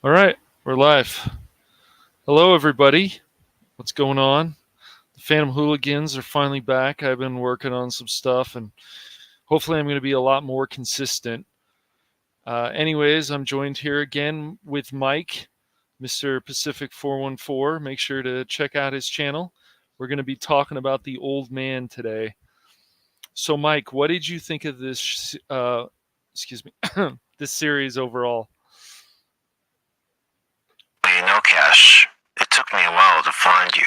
All right, we're live. Hello, everybody. What's going on? The Phantom Hooligans are finally back. I've been working on some stuff, and hopefully, I'm going to be a lot more consistent. Anyways, I'm joined here again with Mike, Mr. Pacific414. Make sure to check out his channel. We're going to be talking about the old man today. So, Mike, what did you think of this? Excuse me, this series overall? Cash. It took me a while to find you.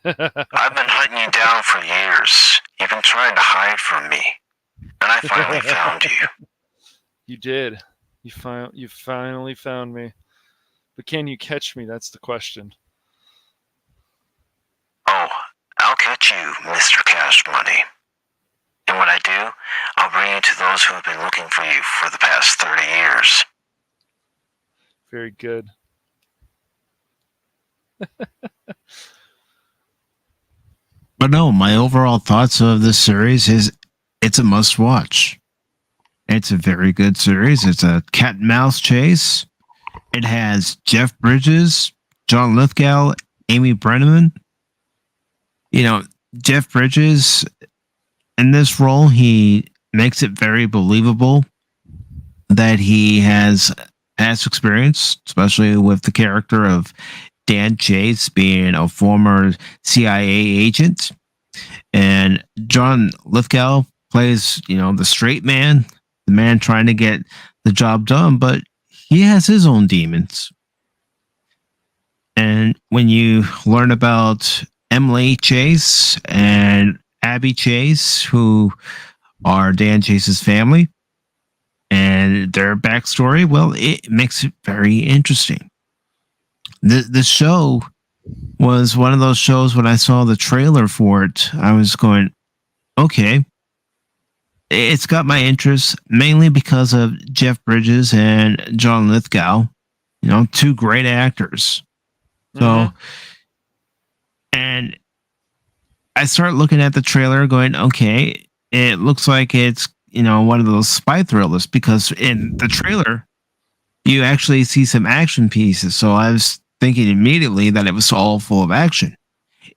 I've been hunting you down for years. You've been trying to hide from me. And I finally found you. You did. You finally found me. But can you catch me? That's the question. Oh, I'll catch you, Mr. Cash Money. And when I do, I'll bring you to those who have been looking for you for the past 30 years. Very good. But no, my overall thoughts of this series is it's a must watch. It's a very good series. It's a cat and mouse chase. It has Jeff Bridges, John Lithgow, Amy Brenneman. You know, Jeff Bridges, in this role, he makes it very believable that he has past experience, especially with the character of Dan Chase being a former CIA agent. And John Lithgow plays, the straight man, the man trying to get the job done, but he has his own demons. And when you learn about Emily Chase and Abby Chase, who are Dan Chase's family, and their backstory, well, it makes it very interesting. The show was one of those shows when I saw the trailer for it, I was going, okay, it's got my interest mainly because of Jeff Bridges and John Lithgow, two great actors. So, and I start looking at the trailer going, okay, it looks like it's, one of those spy thrillers because in the trailer, you actually see some action pieces. So I was thinking immediately that it was all full of action.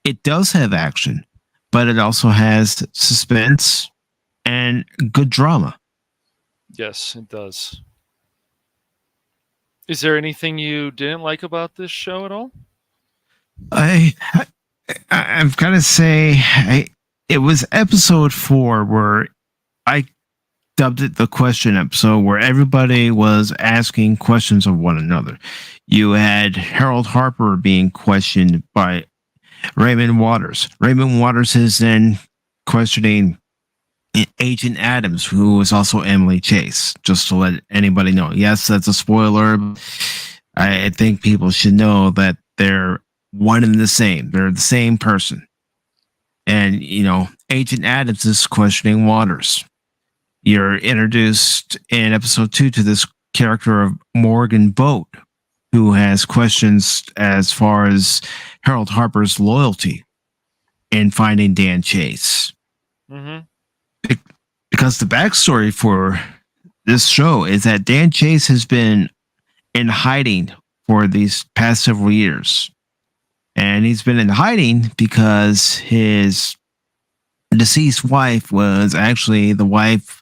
It does have action, but it also has suspense and good drama. Yes, it does. Is there anything you didn't like about this show at all? I've got to say, it was episode 4 where I dubbed it the question episode, where everybody was asking questions of one another. You had Harold Harper being questioned by Raymond Waters. Raymond Waters is then questioning Agent Adams, who was also Emily Chase, just to let anybody know. Yes, that's a spoiler. I think people should know that they're one and the same. They're the same person. And, Agent Adams is questioning Waters. You're introduced in episode 2 to this character of Morgan Boat, who has questions as far as Harold Harper's loyalty in finding Dan Chase. Because the backstory for this show is that Dan Chase has been in hiding for these past several years. And he's been in hiding because his deceased wife was actually the wife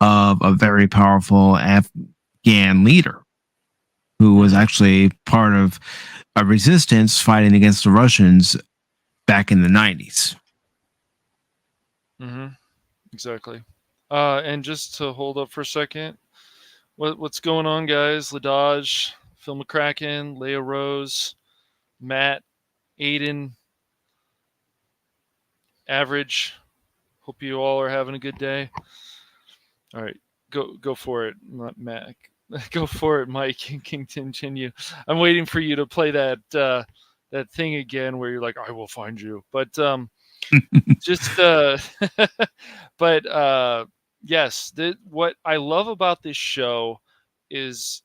of a very powerful Afghan leader who was actually part of a resistance fighting against the Russians back in the 90s. Exactly. And just to hold up for a second, what's going on, guys? Ladaj, Phil McCracken, Leah Rose, Matt, Aiden, Average. Hope you all are having a good day. All right, go for it, Matt. Go for it, Mike. Can continue. I'm waiting for you to play that that thing again where you're like, "I will find you." But just but yes, what I love about this show is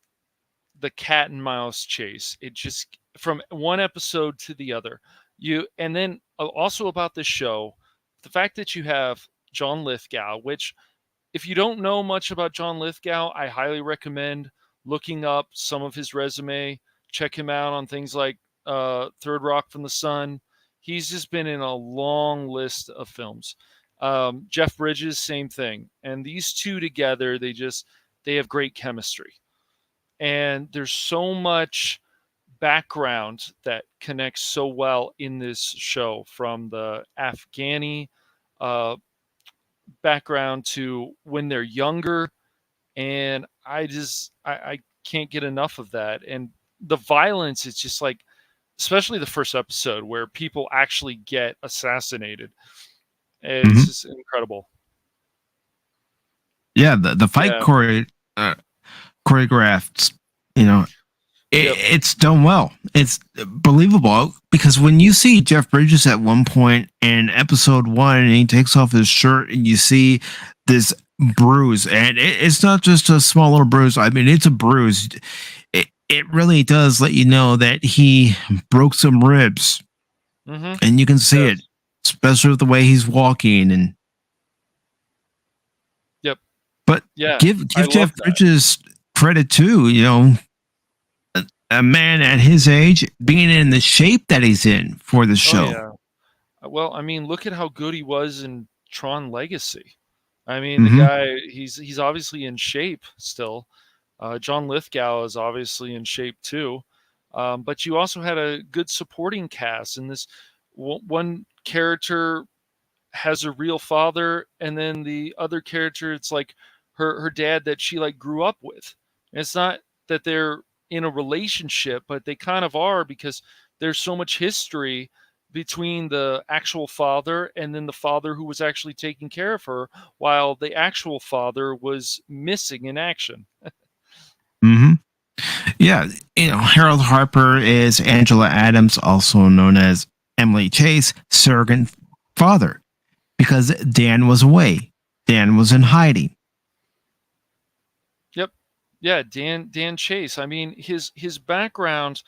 the cat and mouse chase. It just from one episode to the other. And then also about this show, the fact that you have John Lithgow, which if you don't know much about John Lithgow, I highly recommend looking up some of his resume, check him out on things like Third Rock from the Sun. He's just been in a long list of films. Jeff Bridges, same thing. And these two together, they have great chemistry. And there's so much background that connects so well in this show, from the Afghani uh, background to when they're younger. And I can't get enough of that. And the violence is just like, especially the first episode where people actually get assassinated. It's just incredible. Yeah, the fight choreographed, you know, it's done well. It's believable because when you see Jeff Bridges at one point in episode 1 and he takes off his shirt and you see this bruise, and it's not just a small little bruise. I mean, it's a bruise. It really does let you know that he broke some ribs, and you can see it, especially with the way he's walking. And but give Jeff Bridges credit too. You know, a man at his age being in the shape that he's in for the show. Oh, yeah. Well, I mean, look at how good he was in Tron Legacy. I mean, the guy, he's obviously in shape still. John Lithgow is obviously in shape too. But you also had a good supporting cast, and this one character has a real father, and then the other character, it's like her dad that she like grew up with. And it's not that they're in a relationship, but they kind of are, because there's so much history between the actual father and then the father who was actually taking care of her while the actual father was missing in action. Yeah, you know, Harold Harper is Angela Adams, also known as Emily Chase, surrogate father, because Dan was away. Dan was in hiding. Yep. Yeah, Dan Chase. I mean, his background,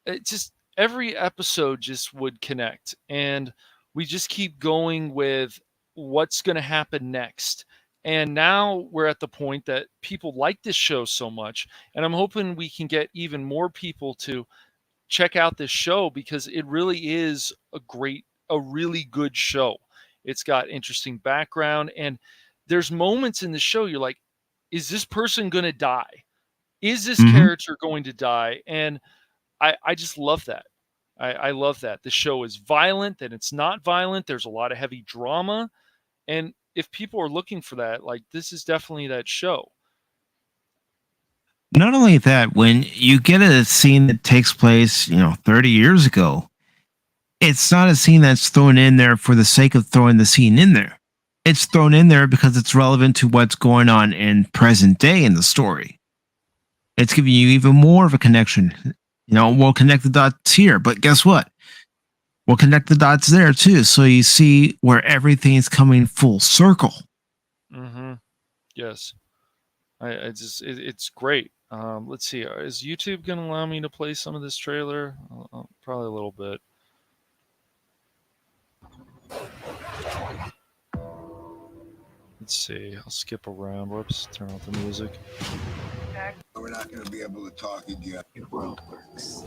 it just every episode just would connect, and we just keep going with what's going to happen next. And now we're at the point that people like this show so much, and I'm hoping we can get even more people to check out this show, because it really is a really good show. It's got interesting background, and there's moments in the show you're like, is this person going to die? Is this character going to die? And I just love that. I love that. The show is violent, and it's not violent. There's a lot of heavy drama. And if people are looking for that, like, this is definitely that show. Not only that, when you get a scene that takes place, 30 years ago, it's not a scene that's thrown in there for the sake of throwing the scene in there. It's thrown in there because it's relevant to what's going on in present day in the story. It's giving you even more of a connection. We'll connect the dots here, but guess what? We'll connect the dots there too. So you see where everything's coming full circle. Yes. It's great. Let's see. Is YouTube going to allow me to play some of this trailer? Probably a little bit. Let's see. I'll skip around. Whoops. Turn off the music. We're not going to be able to talk again. Your world works.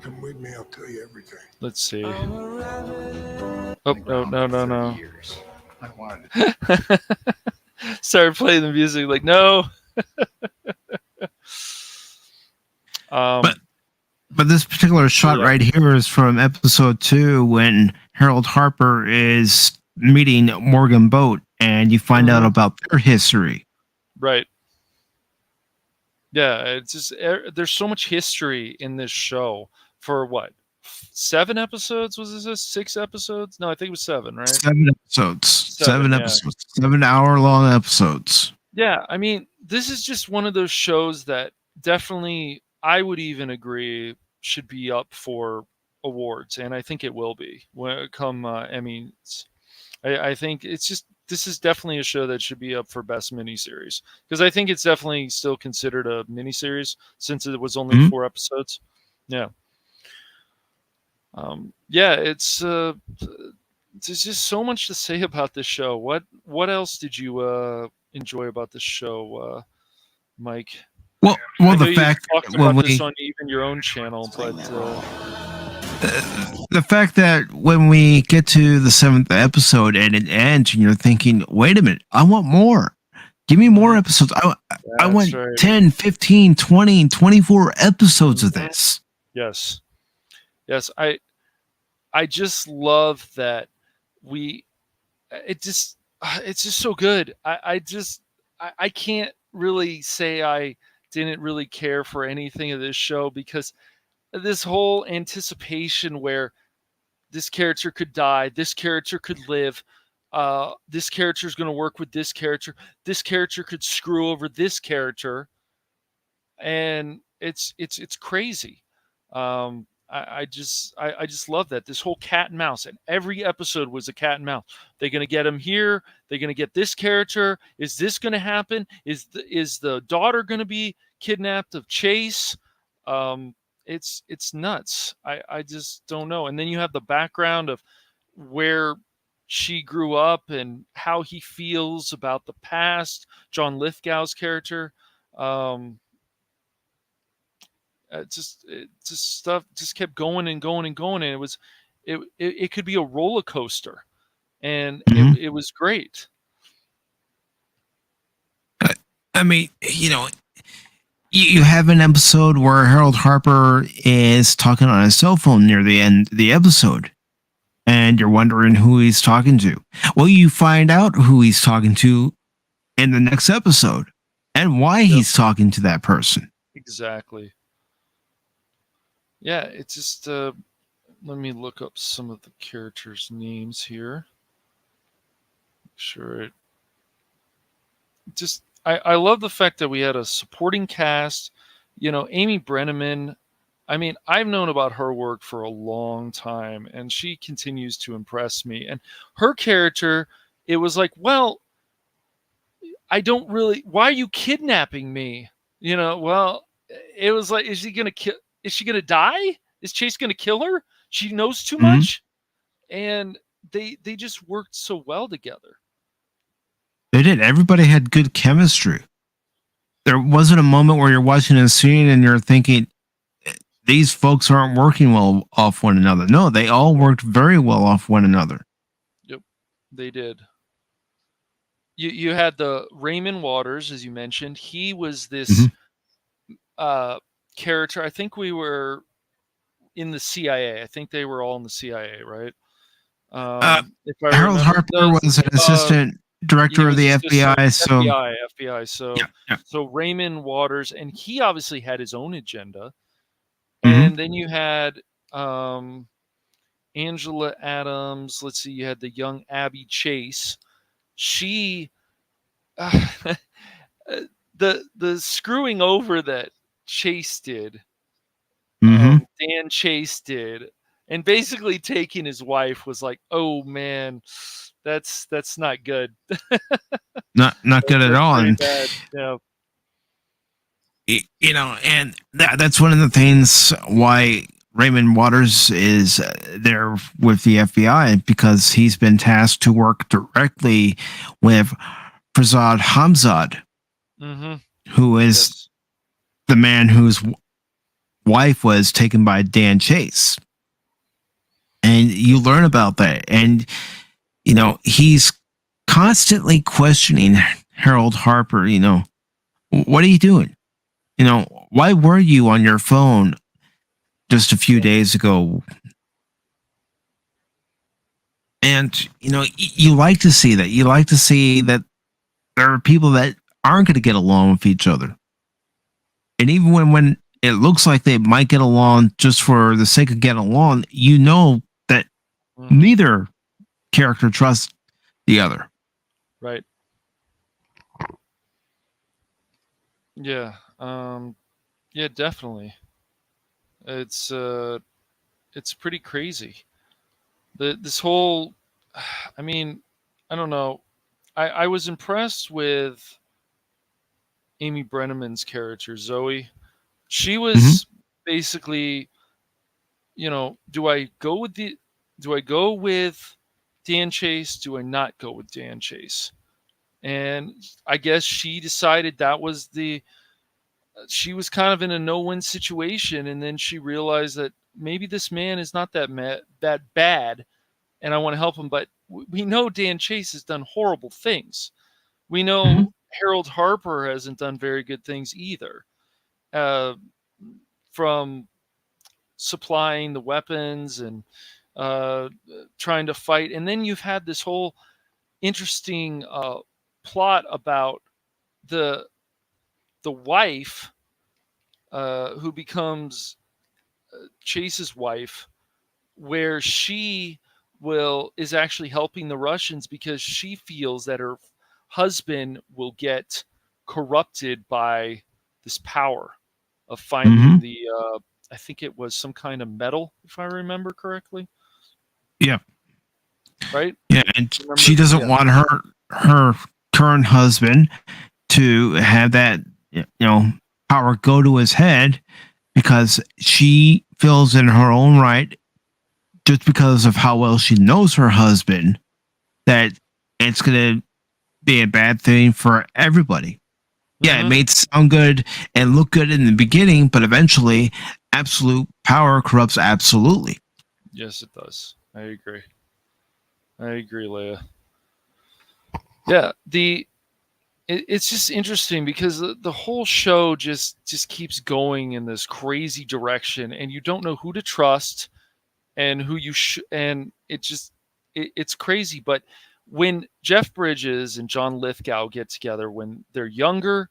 Come with me. I'll tell you everything. Let's see. Oh, no. Years. I wanted it. Started playing the music like, no. But this particular shot right here is from episode 2 when Harold Harper is meeting Morgan Boat, and you find out about their history. Right. Yeah, it's just there's so much history in this show for what? 7 episodes? Was this 6 episodes? No, I think it was 7, right? 7 episodes. 7 episodes. 7-hour-long episodes. Yeah, I mean, this is just one of those shows that definitely, I would even agree, should be up for awards, and I think it will be when it come Emmys. I think this is definitely a show that should be up for best miniseries, because I think it's definitely still considered a miniseries since it was only 4 episodes. Yeah. It's there's just so much to say about this show. What else did you enjoy about this show, Mike? Well, I know the you've fact talked when about this we on even your own channel, but the fact that when we get to the 7th episode and it ends, and you're thinking, "Wait a minute, I want more. Give me more episodes. I that's want right. 10, 15, 20, 24 episodes of this." Yes, yes. I just love that we. It's just so good. I can't really say I didn't really care for anything of this show, because this whole anticipation where this character could die, this character could live, this character is going to work with this character could screw over this character, and it's crazy. I just love that, this whole cat and mouse, and every episode was a cat and mouse. They're going to get him here. They're going to get this character. Is this going to happen? Is the daughter going to be kidnapped of Chase? It's nuts. I just don't know. And then you have the background of where she grew up and how he feels about the past. John Lithgow's character. Um, just stuff just kept going and going and going, and it could be a roller coaster, and Mhm. it was great. I mean, you have an episode where Harold Harper is talking on his cell phone near the end of the episode, and you're wondering who he's talking to. Well, you find out who he's talking to in the next episode and why he's talking to that person. Exactly. Yeah, it's just let me look up some of the characters' names here. Sure, it just I love the fact that we had a supporting cast. Amy Brenneman. I mean, I've known about her work for a long time, and she continues to impress me. And her character, it was like, well, I don't really. Why are you kidnapping me? Well, it was like, is she gonna kill? Is she gonna die? Is Chase gonna kill her? She knows too Mhm. much, and they just worked so well together. They did. Everybody had good chemistry. There wasn't a moment where you're watching a scene and you're thinking, these folks aren't working well off one another. No, they all worked very well off one another. Yep, they did. You had the Raymond Waters, as you mentioned. He was this Mhm. character. I think we were in the CIA. I think they were all in the CIA, right? If I Harold remember, Harper was an assistant he director of was the assistant FBI. So, FBI. yeah, yeah. So Raymond Waters, and he obviously had his own agenda. Mhm. And then you had Angela Adams. Let's see, you had the young Abby Chase. She, the screwing over that Chase did, Mhm. Dan Chase did, and basically taking his wife was like, oh man, that's not good. Not good at That's all. pretty And bad. Yeah. and that's one of the things why Raymond Waters is there with the FBI, because he's been tasked to work directly with Farzad Hamzad, Mm-hmm. who is Yes. the man whose wife was taken by Dan Chase. And you learn about that. And, he's constantly questioning Harold Harper, what are you doing? Why were you on your phone just a few days ago? And, you like to see that. You like to see that there are people that aren't going to get along with each other. And even when it looks like they might get along just for the sake of getting along, that Mm-hmm. neither character trusts the other. Right. Yeah. Yeah, definitely. It's pretty crazy. This whole I mean, I don't know. I was impressed with Amy Brenneman's character, Zoe. She was basically, do I go with Dan Chase? Do I not go with Dan Chase? And I guess she decided that was she was kind of in a no-win situation, and then she realized that maybe this man is not that bad, and I want to help him. But we know Dan Chase has done horrible things. We Mhm. know Harold Harper hasn't done very good things either. Uh, from supplying the weapons and uh, trying to fight, and then you've had this whole interesting plot about the wife who becomes Chase's wife, where she will is actually helping the Russians because she feels that her husband will get corrupted by this power of finding Mhm. the I think it was some kind of metal, if I remember correctly, Yeah. right? Yeah, and she Remember? doesn't Yeah. want her current husband to have that power go to his head because she feels in her own right, just because of how well she knows her husband, that it's going to be a bad thing for everybody. Yeah, it Mm-hmm. may sound good and look good in the beginning, but eventually, absolute power corrupts absolutely. Yes, it does. I agree. I agree, Leia. Yeah, it's just interesting because the whole show just keeps going in this crazy direction, and you don't know who to trust and who and it's crazy. But when Jeff Bridges and John Lithgow get together when they're younger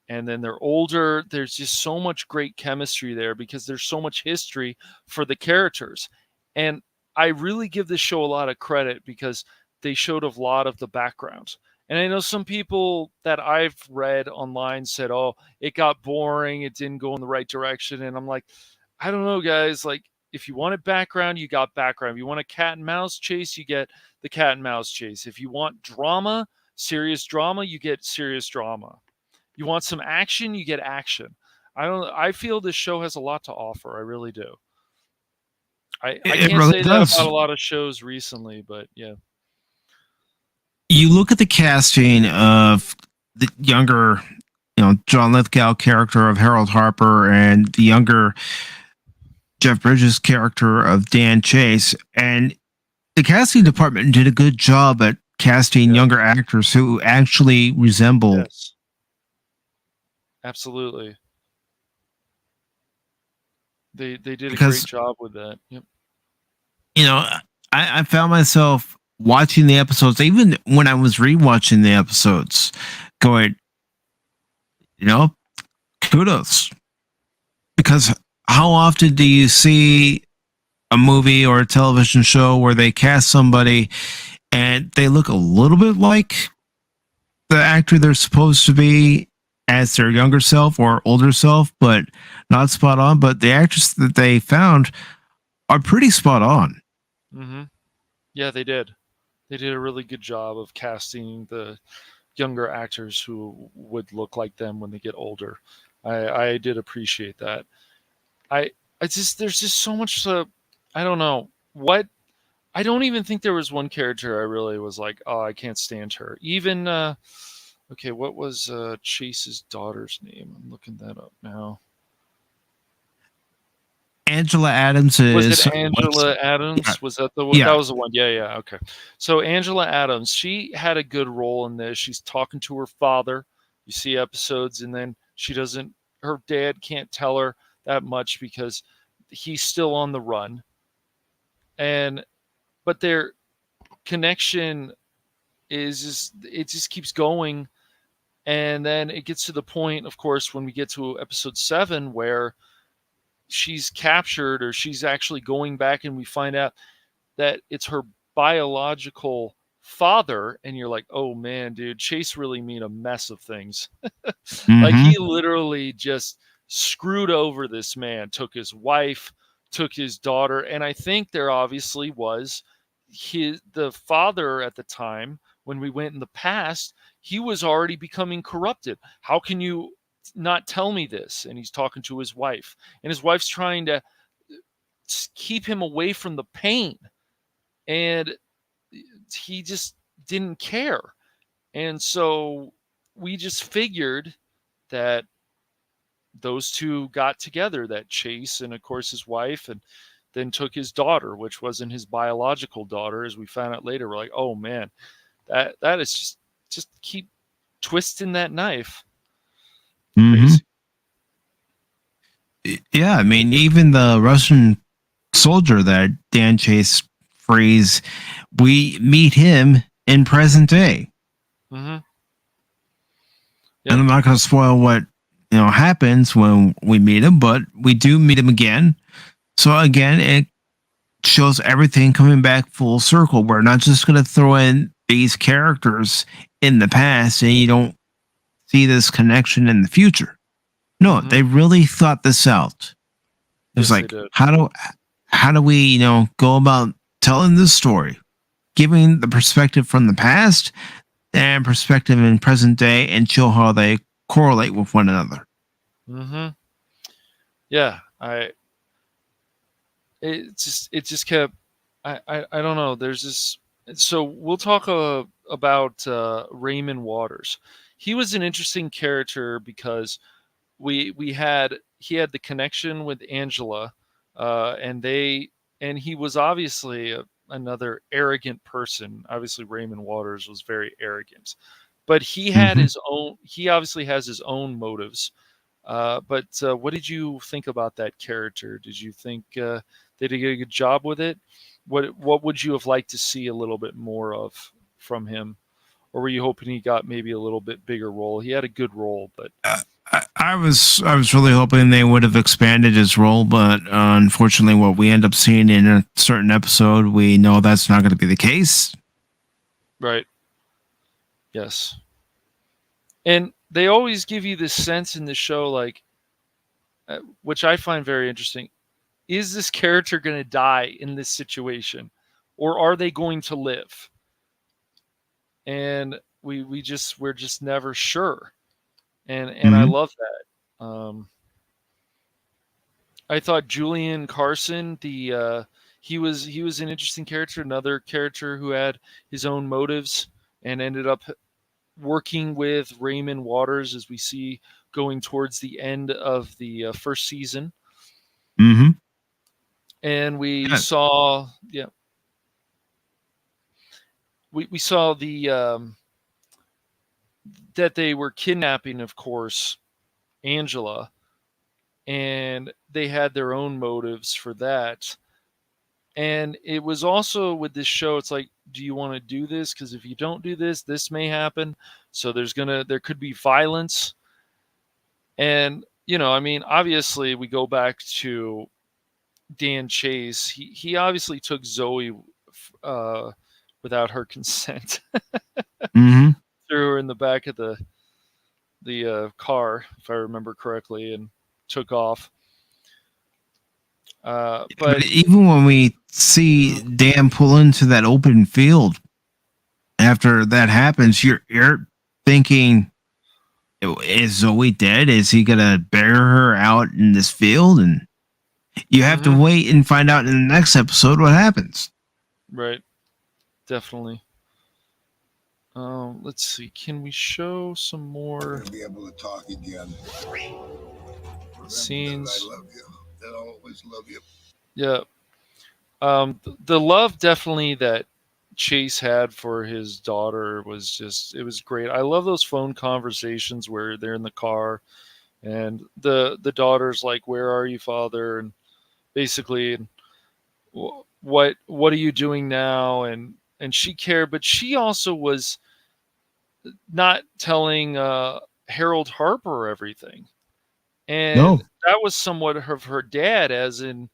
and then they're older, there's just so much great chemistry there because there's so much history for the characters. And I really give this show a lot of credit because they showed a lot of the background. And I know some people that I've read online said, oh, it got boring, it didn't go in the right direction. And I'm like, I don't know, guys. Like, if you wanted background, you got background. If you want a cat and mouse chase, you get the cat and mouse chase. If you want drama, serious drama, you get serious drama. You want some action, you get action. I feel this show has a lot to offer. I really do. I It can't really say that about does. a lot of shows recently, but yeah. You look at the casting of the younger, John Lithgow character of Harold Harper and the younger Jeff Bridges character of Dan Chase, and the casting department did a good job at casting Yeah. younger actors who actually resemble. Yes. Absolutely. They did a great Because job with that. Yep. you know, I found myself watching the episodes, even when I was rewatching the episodes, going, you know, kudos. Because how often do you see a movie or a television show where they cast somebody and they look a little bit like the actor they're supposed to be as their younger self or older self, but not spot on? But the actress that they found are pretty spot on. Mm-hmm. Yeah, they did. They did a really good job of casting the younger actors who would look like them when they get older. I did appreciate that. I I just there's just so much I don't know what I don't even think there was one character I really was like, oh, I can't stand her. Even okay, what was Chase's daughter's name? I'm looking that up now. Angela Adams Was it is what's Angela yeah, Adams? Was that the one? That yeah. was the one. Yeah, yeah. Okay. So Angela Adams, she had a good role in this. She's talking to her father. You see episodes, and then she doesn't. Her dad can't tell her that much because he's still on the run, and but their connection is just it just keeps going, and then it gets to the point, of course, when we get to episode 7, where she's captured or she's actually going back, and we find out that it's her biological father, and you're like, oh man, dude, Chase really made a mess of things. Like, Mm-hmm. he literally just screwed over this man, took his wife, took his daughter, and I think there obviously was the father at the time when we went in the past, he was already becoming corrupted. How can you not tell me this? And he's talking to his wife, and his wife's trying to keep him away from the pain, and he just didn't care. And so we just figured that those two got together, that Chase and of course his wife, and then took his daughter, which wasn't his biological daughter, as we found out later. We're like, oh man, that is just keep twisting that knife. Mhm. Crazy. Yeah, I mean, even the Russian soldier that Dan Chase frees, we meet him in present day. Mm-hmm. And I'm not going to spoil what happens when we meet him, but we do meet him again. So again, it shows everything coming back full circle. We're not just going to throw in these characters in the past and you don't see this connection in the future. No, Mm-hmm. they really thought this out. It's Yes, they like, did. how do we, go about telling this story, giving the perspective from the past and perspective in present day, and show how they correlate with one another. Mm-hmm. Yeah, it just kept. I don't know. There's this. So we'll talk about Raymond Waters. He was an interesting character because we had he had the connection with Angela, and he was obviously another arrogant person. Obviously, Raymond Waters was very arrogant, but he had Mhm. his own. He obviously has his own motives. But what did you think about that character? Did you think they did a good job with it? What would you have liked to see a little bit more of from him, or were you hoping he got maybe a little bit bigger role? He had a good role, but I was really hoping they would have expanded his role, but unfortunately, what we end up seeing in a certain episode, we know that's not going to be the case. right, yes. And they always give you this sense in the show, like, which I find very interesting. Is this character going to die in this situation, or are they going to live? And we're just never sure. And I Mm-hmm. love that. I thought Julian Carson, he was an interesting character, another character who had his own motives and ended up working with Raymond Waters, as we see going towards the end of the first season. Mm-hmm. And we Yeah. saw, yeah, we saw the that they were kidnapping, of course, Angela, and they had their own motives for that. And it was also with this show, it's like, do you want to do this? Because if you don't do this, this may happen. So there could be violence. And, I mean, obviously we go back to Dan Chase. He obviously took Zoe uh, without her consent, Mm-hmm. threw her in the back of the car, if I remember correctly, and took off. But But even when we see Dan pull into that open field after that happens, you're thinking, is Zoe dead? Is he gonna bury her out in this field? And you have to mhm, wait and find out in the next episode what happens. right, definitely. Let's see. Can we show some We're more gonna be able to talk again. scenes? I love you. I'll always love you. Yeah. The love definitely that Chase had for his daughter was it was great. I love those phone conversations where they're in the car and the daughter's like, "Where are you, father?" And basically, what are you doing now? And she cared, but she also was not telling Harold Harper everything. And No. that was somewhat of her dad, as in,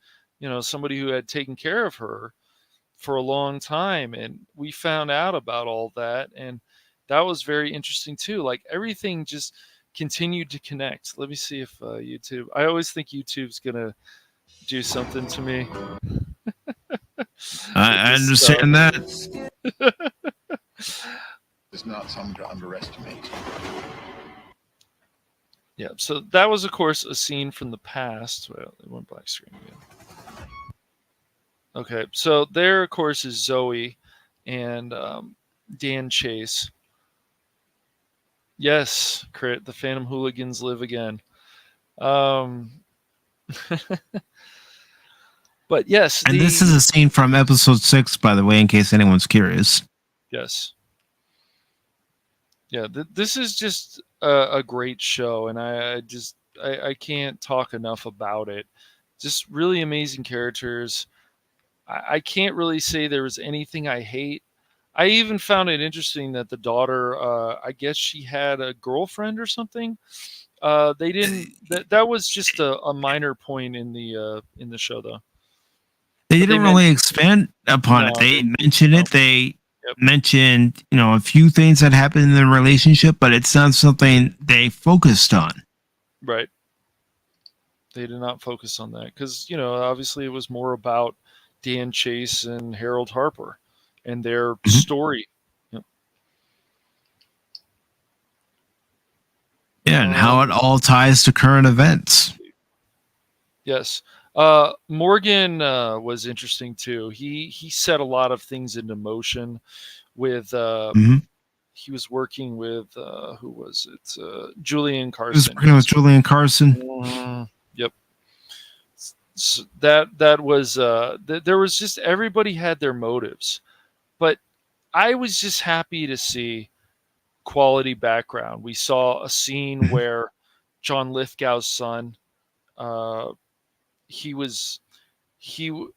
somebody who had taken care of her for a long time. And we found out about all that. And that was very interesting too. Like everything just continued to connect. Let me see if YouTube, I always think YouTube's going to do something to me with I this stuff. understand that. It's not something to underestimate. Yeah. So that was, of course, a scene from the past. Well, it went black screen again. Okay, so there, of course, is Zoe and Dan Chase. Yes, Crit, the Phantom Hooligans live again. Um, but yes, And this is a scene from episode 6, by the way, in case anyone's curious. yes. Yeah, this is just a great show, and I can't talk enough about it. Just really amazing characters. I can't really say there was anything I hate. I even found it interesting that the daughter, I guess she had a girlfriend or something. They didn't. That was just a minor point in the show, though. They But they didn't really mentioned expand upon it. no, They mentioned no. it. They Yep. mentioned, a few things that happened in the relationship, but it's not something they focused on. Right. They did not focus on that because obviously it was more about Dan Chase and Harold Harper and their story. Yep. Yeah, and how it all ties to current events. Yes. Morgan was interesting too. He set a lot of things into motion with he was working with who was it? Julian He was Carson. working with Julian Carson. Yep. So that was there was just everybody had their motives, but I was just happy to see quality background. We saw a scene where John Lithgow's son, uh, he was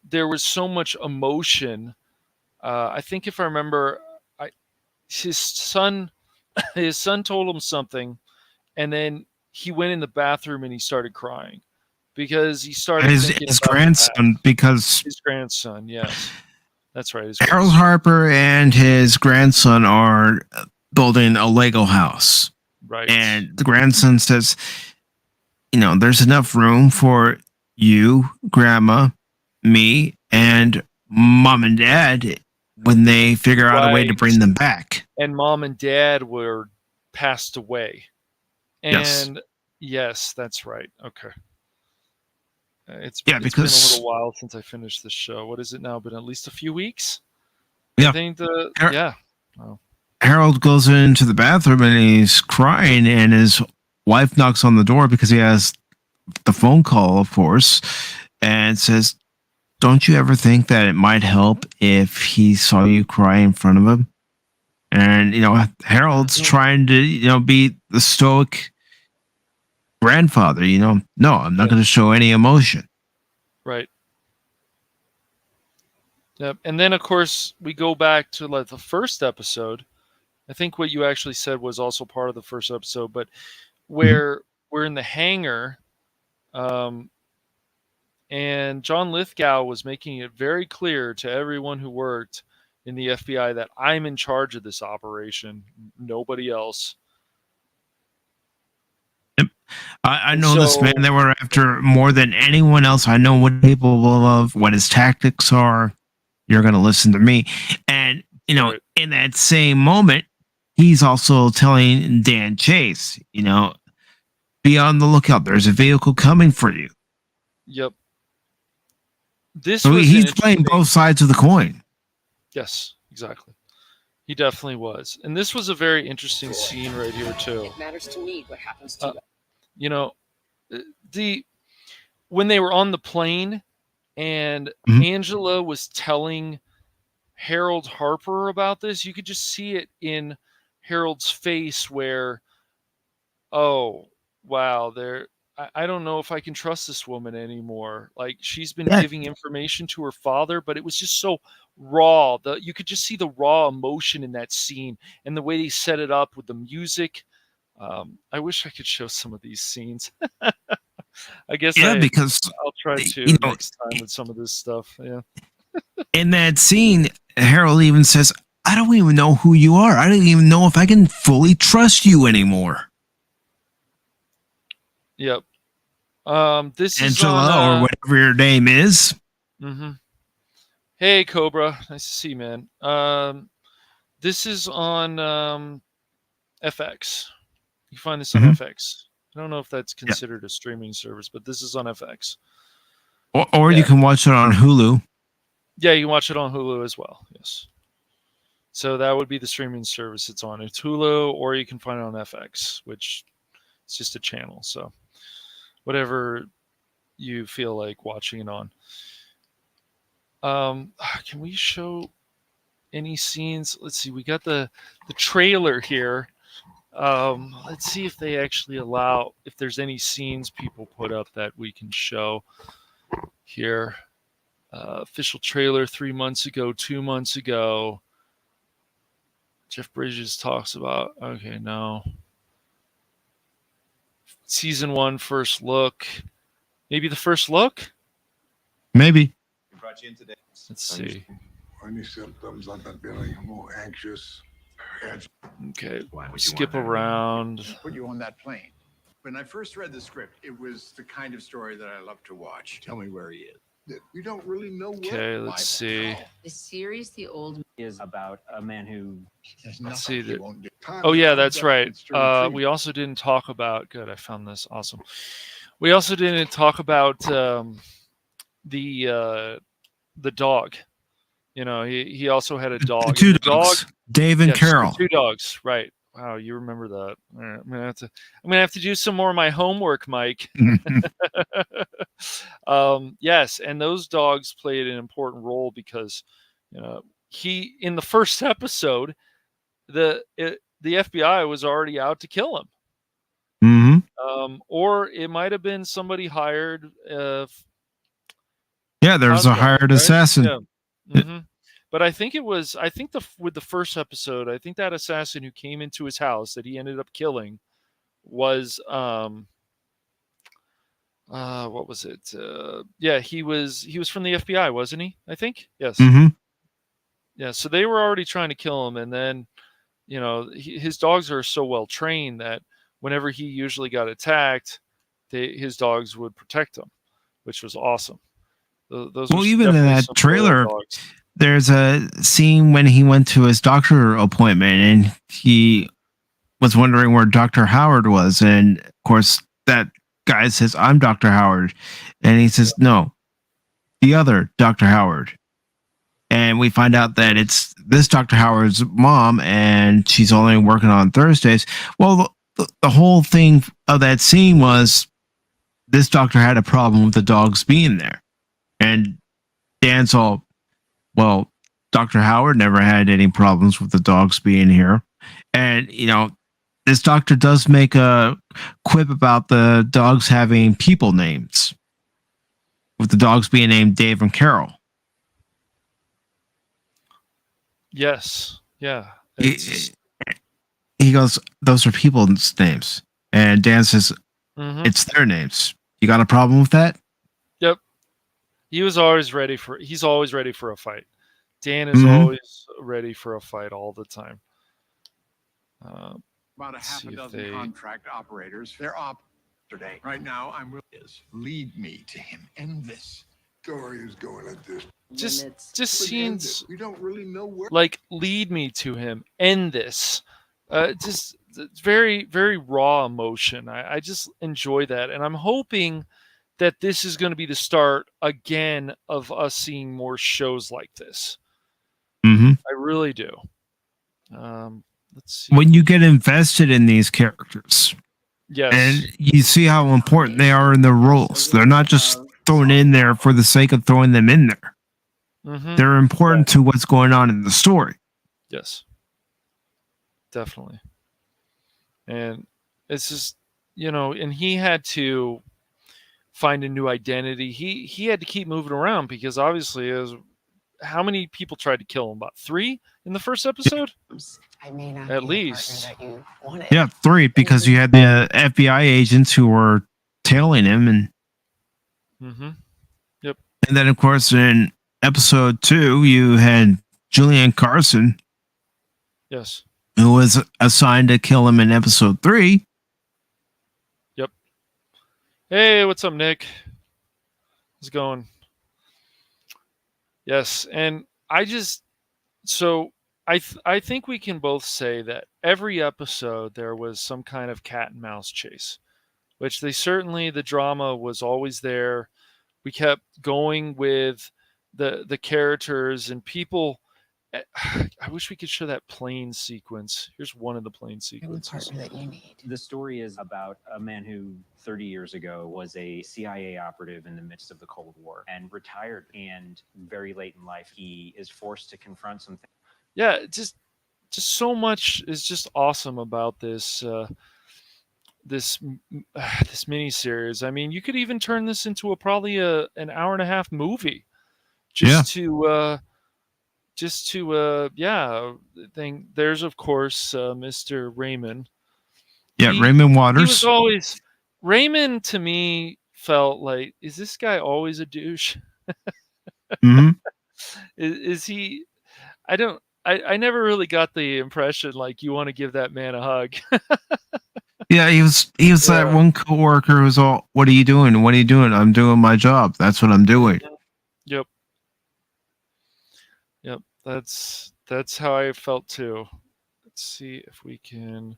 there was so much emotion. I think if I remember, I, his son his son told him something, and then he went in the bathroom and he started crying because he started thinking His about grandson, because his grandson. Yes, that's right. His Harold grandson. Harper and his grandson are building a Lego house. Right. And the grandson says, there's enough room for you, grandma, me, and mom and dad when they figure out a way to Right. bring them back. And mom and dad were passed away. Yes. And yes, that's right. Okay. It's been a because little while since I finished this show. What has it now been? At least a few weeks? Yeah. I think yeah. Oh. Harold goes into the bathroom and he's crying, and his wife knocks on the door because he has the phone call, of course, and says, "Don't you ever think that it might help if he saw you cry in front of him?" And Harold's trying to be the stoic grandfather. No, I'm not going to show any emotion. Right. Yep. And then of course we go back to like the first episode. I think what you actually said was also part of the first episode, but where we're in the hangar, and John Lithgow was making it very clear to everyone who worked in the FBI that I'm in charge of this operation, nobody else. Yep. I know this man that we're after more than anyone else. I know what he's capable of, what his tactics are. You're going to listen to me. And, Right. in that same moment, he's also telling Dan Chase, be on the lookout. There's a vehicle coming for you. Yep. This So was he's playing both sides of the coin. Yes, exactly. He definitely was. And this was a very interesting scene right here too. It matters to me what happens to when they were on the plane and Angela was telling Harold Harper about this, you could just see it in Harold's face where, oh, wow, I don't know if I can trust this woman anymore. Like she's been giving information to her father, but it was just so raw. You could just see the raw emotion in that scene and the way they set it up with the music. I wish I could show some of these scenes. I guess because I'll try to next time with some of this stuff. Yeah. In that scene, Harold even says, "I don't even know who you are. I don't even know if I can fully trust you anymore." Yep. This Angela, is on, or whatever your name is. Mm-hmm. Hey, Cobra. Nice to see you, man. This is on FX. You find this on FX. I don't know if that's considered a streaming service, but this is on FX. Or you can watch it on Hulu. Yeah, you can watch it on Hulu as well. Yes. So that would be the streaming service it's on. It's Hulu, or you can find it on FX, which is just a channel. So, whatever you feel like watching it on. Can we show any scenes? Let's see. We got the trailer here. Let's see if they actually allow, if there's any scenes people put up that we can show here. Official trailer 3 months ago, 2 months ago. Jeff Bridges talks about, okay, no. Season 1 first look. Maybe the first look? Maybe. Let's see. Any symptoms? I've been feeling more anxious. Okay, skip around. Put you on that plane. When I first read the script, it was the kind of story that I love to watch. Tell me where he is. We don't really know where. Okay, let's see. The series, The Old is about a man who. Let's see that. Oh yeah, that's right. We also didn't talk about. Good, I found this awesome. We also didn't talk about the dog. You know, he also had a dog. The two the dogs, dog, Dave and yes, Carol. the 2 dogs, right? Wow, you remember that. All right, I'm gonna have to do some more of my homework, Mike. Yes, and those dogs played an important role because, you know, he, in the first episode, the FBI was already out to kill him. Mm-hmm. Or it might have been somebody hired. Yeah, there's a hired right? assassin. Yeah. Mm-hmm. But I think with the first episode, I think that assassin who came into his house that he ended up killing was what was it? Yeah, he was from the FBI, wasn't he? I think. Yes. Mm-hmm. Yeah, so they were already trying to kill him, and then, you know, his dogs are so well trained that whenever he usually got attacked, his dogs would protect him, which was awesome. Those well, even in that trailer, there's a scene when he went to his doctor appointment and he was wondering where Dr. Howard was. And of course, that guy says, "I'm Dr. Howard." And he says, "No, the other Dr. Howard." And we find out that it's this Dr. Howard's mom and she's only working on Thursdays. Well, the whole thing of that scene was this doctor had a problem with the dogs being there. And Dan's all, well, Dr. Howard never had any problems with the dogs being here. And, you know, this doctor does make a quip about the dogs having people names, with the dogs being named Dave and Carol. Yes. Yeah. He goes, those are people's names. And Dan says, it's their names. You got a problem with that? Yep. He's always ready for a fight. Dan is always ready for a fight all the time. About a half a dozen contract operators. They're off today. Right now, I'm really lead me to him. End this. Story is going at this. Just scenes. We don't really know where. Like, lead me to him. End this. Just very, very raw emotion. I just enjoy that, and I'm hoping that this is going to be the start again of us seeing more shows like this. I really do. Let's see. When you get invested in these characters, yes, and you see how important they are in their roles, they're not just thrown in there for the sake of throwing them in there. They're important to what's going on in the story. Yes, definitely. And it's just, you know, and he had to find a new identity. He had to keep moving around because obviously, how many people tried to kill him? About 3 in the first episode? I may not at be least. the partner that you wanted. Yeah, 3, because you had the FBI agents who were tailing him, and Yep. And then of course in episode 2 you had Julian Carson. Yes. Who was assigned to kill him in episode 3. Yep. Hey, what's up, Nick? How's it going? Yes, and I think we can both say that every episode there was some kind of cat and mouse chase, which the drama was always there. We kept going with the characters and people, I wish we could show that plane sequence. Here's one of the plane I'm the sequences. partner that you need. The story is about a man who 30 years ago was a CIA operative in the midst of the Cold War and retired. And very late in life, he is forced to confront some things. Yeah, just so much is just awesome about this this this miniseries. I mean, you could even turn this into probably an hour and a half movie, just to thing. There's of course Mr. Raymond. Yeah, He Raymond he Waters. was always Raymond to me felt like, is this guy always a douche? hmm Is he? I don't. I never really got the impression like you want to give that man a hug. Yeah, he was that Yeah. one coworker who was all, "What are you doing? What are you doing? I'm doing my job. That's what I'm doing." Yep. Yep. That's how I felt too. Let's see if we can.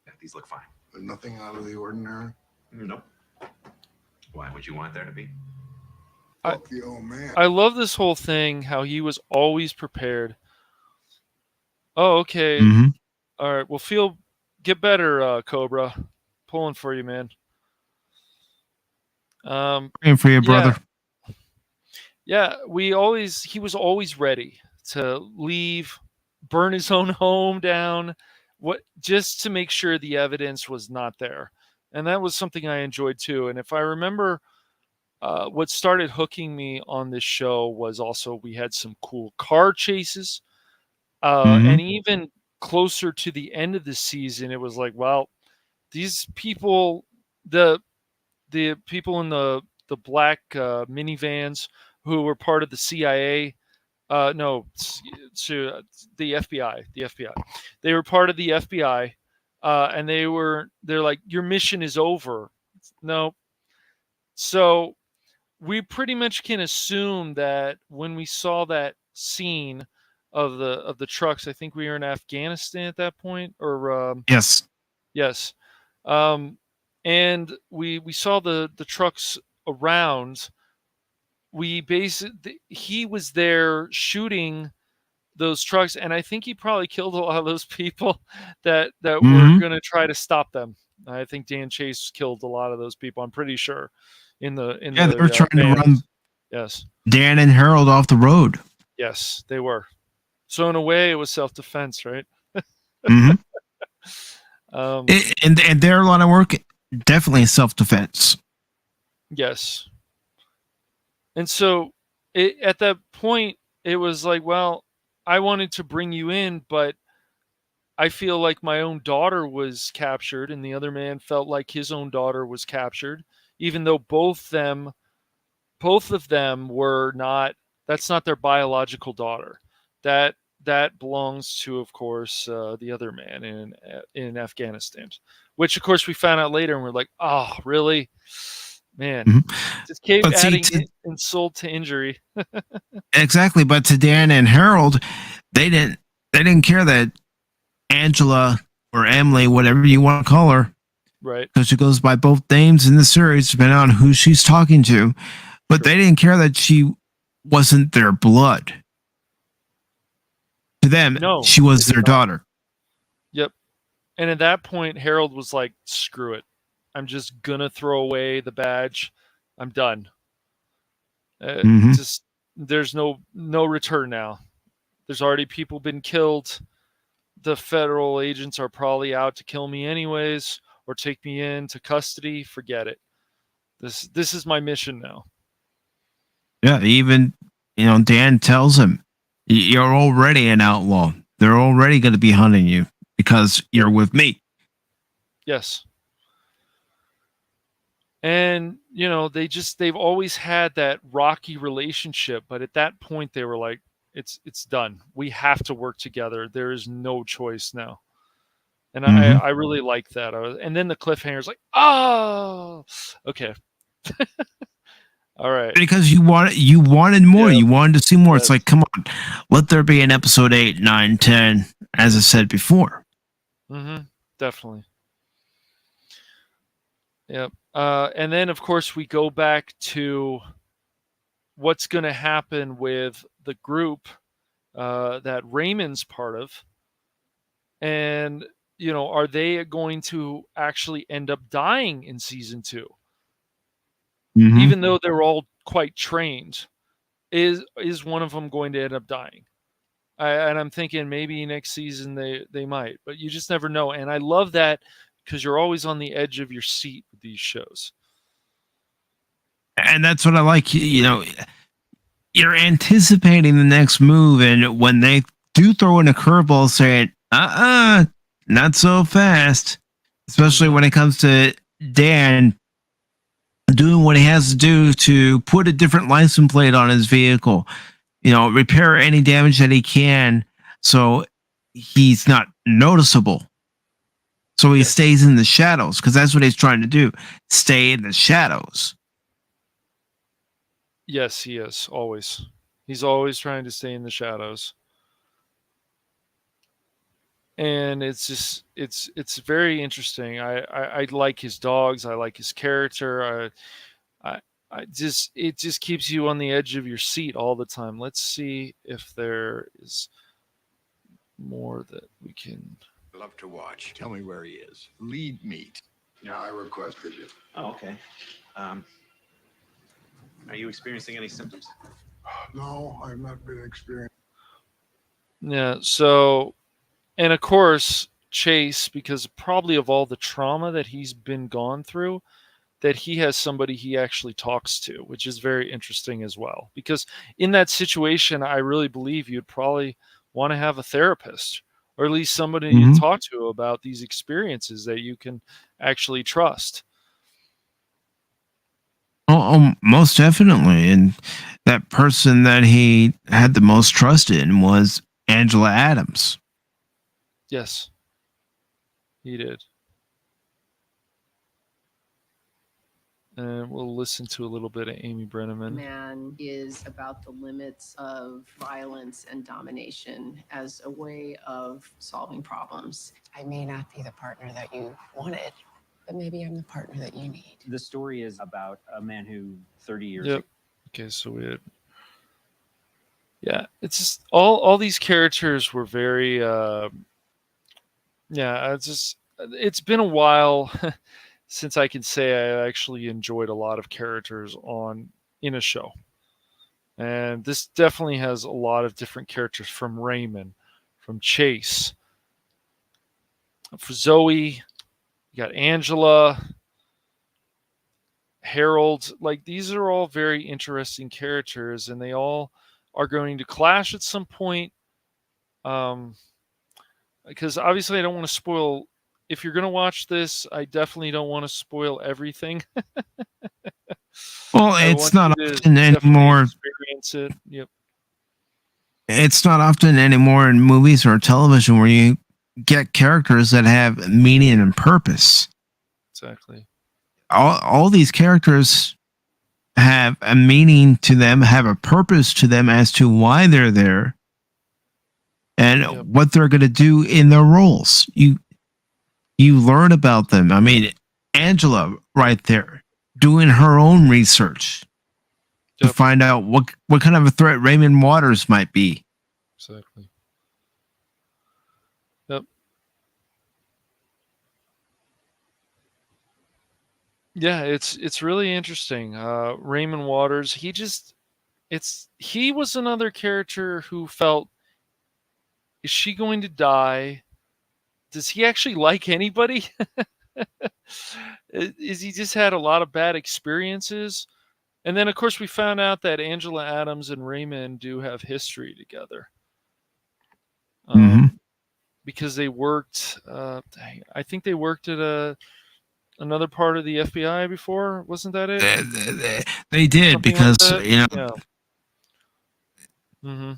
Yeah, these look fine. There's nothing out of the ordinary. Nope. Why would you want there to be? Fuck the old man. I love this whole thing. How he was always prepared. Oh, okay. hmm All right. Well, get better, Cobra. Pulling for you, man. Praying for your Yeah. brother. Yeah, he was always ready to leave, burn his own home down, just to make sure the evidence was not there. And that was something I enjoyed too. And if I remember, what started hooking me on this show was also we had some cool car chases. Mhm. And even closer to the end of the season, it was like, well, these people, the people in the black minivans who were part of the CIA. No, to the FBI. The FBI. They were part of the FBI, and they're like, your mission is over. No, so we pretty much can assume that when we saw that scene of the trucks, I think we were in Afghanistan at that point, or Yes. yes, um, and we saw the trucks around. He was there shooting those trucks, and I think he probably killed a lot of those people that were Mhm. going to try to stop them. I think Dan Chase killed a lot of those people. I'm pretty sure in the Yeah, they were trying to vans. run Yes, Dan and Harold off the road. yes, they were. So in a way, it was self-defense, right? hmm Um, and their line of work, definitely self-defense. yes. And so at that point, it was like, well, I wanted to bring you in, but I feel like my own daughter was captured, and the other man felt like his own daughter was captured, even though both of them were not. That's not their biological daughter. That belongs to, of course, the other man in Afghanistan, which of course we found out later, and we're like, oh, really, man, Mhm. just keep But see, adding insult to injury. exactly. But to Dan and Harold, they didn't care that Angela or Emily, whatever you want to call her, Right. because she goes by both names in the series, depending on who she's talking to. But Sure. they didn't care that she wasn't their blood. To them, No, she was they did their not. daughter. Yep. And at that point, Harold was like, screw it. I'm just going to throw away the badge. I'm done. Mhm. Just there's no return now. There's already people been killed. The federal agents are probably out to kill me anyways or take me into custody. Forget it. This is my mission now. Yeah, even Dan tells him, "You're already an outlaw. They're already going to be hunting you because you're with me." Yes. And they've always had that rocky relationship, but at that point they were like, it's done. We have to work together. There is no choice now. And Mhm. I really like that. And then the cliffhanger's like, oh, okay. All right. Because you wanted more. Yeah. You wanted to see more. It's Yes. like, come on, let there be an episode 8, 9, 10, as I said before. Mm-hmm. Definitely. Yep. And then of course we go back to what's going to happen with the group. that Raymond's part of, and are they going to actually end up dying in season 2? Mhm. Even though they're all quite trained, is one of them going to end up dying? And I'm thinking maybe next season they might, but you just never know. And I love that because you're always on the edge of your seat with these shows. And that's what I like. You're anticipating the next move, and when they do throw in a curveball, saying, not so fast. Especially when it comes to Dan doing what he has to do to put a different license plate on his vehicle, repair any damage that he can so he's not noticeable. So he stays in the shadows, because that's what he's trying to do. Stay in the shadows. Yes, he is. Always. He's always trying to stay in the shadows. And it's just it's very interesting. I like his dogs. I like his character. It just keeps you on the edge of your seat all the time. Let's see if there is more that we can. Love to watch. Tell me where he is. Lead me. Yeah, I requested it. Oh, okay. Are you experiencing any symptoms? No, I've not been experienced. Yeah. So, and of course, Chase, because probably of all the trauma that he's been gone through, that he has somebody he actually talks to, which is very interesting as well. Because in that situation, I really believe you'd probably want to have a therapist, or at least somebody you talk to about these experiences that you can actually trust. Oh, most definitely. And that person that he had the most trust in was Angela Adams. Yes, he did. And we'll listen to a little bit of Amy Brenneman. Man is about the limits of violence and domination as a way of solving problems. I may not be the partner that you wanted, but maybe I'm the partner that you need. The story is about a man who 30 years Yep. Okay, so we had. Yeah, it's just all these characters were very. It's been a while since I can say I actually enjoyed a lot of characters in a show. And this definitely has a lot of different characters, from Raymond, from Chase, for Zoe, you got Angela, Harold. Like, these are all very interesting characters, and they all are going to clash at some point. Because obviously I don't want to spoil. If you're going to watch this, I definitely don't want to spoil everything. Well, it's not often anymore. Experience it. Yep. It's not often anymore in movies or television where you get characters that have meaning and purpose. Exactly. All these characters have a meaning to them, have a purpose to them as to why they're there, and what they're going to do in their roles. You learn about them. I mean, Angela right there doing her own research to find out what kind of a threat Raymond Waters might be. Exactly. Yep. Yeah, it's really interesting. Raymond Waters, he was another character who felt, is she going to die? Does he actually like anybody? Is he just had a lot of bad experiences? And then, of course, we found out that Angela Adams and Raymond do have history together. Because they worked, I think they worked at another part of the FBI before. Wasn't that it? They did. Something because,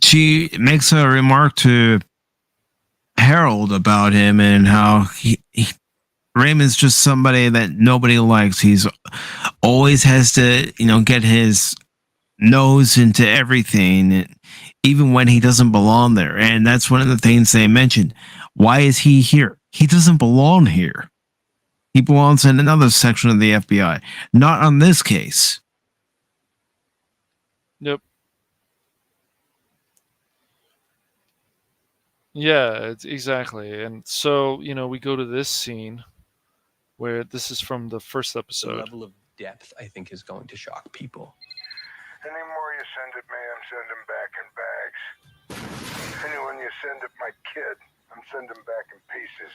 she makes a remark to Harold about him and how Raymond's just somebody that nobody likes. He's always has to, get his nose into everything, even when he doesn't belong there. And that's one of the things they mentioned. Why is he here? He doesn't belong here. He belongs in another section of the FBI, not on this case. Yep. Yeah, exactly. And so, we go to this scene where this is from the first The episode. level of depth, I think, is going to shock people. Any more you send at me, I'm sending back in bags. Anyone you send at my kid, I'm sending back in pieces.